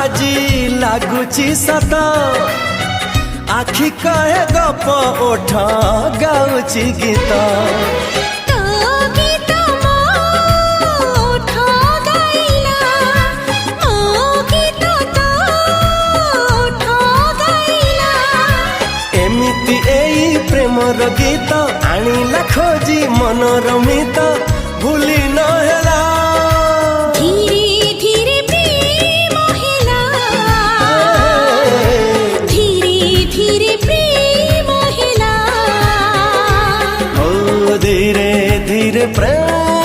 আজি লাগুচি সত আখি কহে গপ ওঠ গাউচি গীত एमिति एई प्रेमर गीत आनिला खोजी मनोरमित भूली न हेला धीरे धीरे प्रेम हेला धीरे धीरे प्रेम हेला ओ धीरे धीरे प्रेम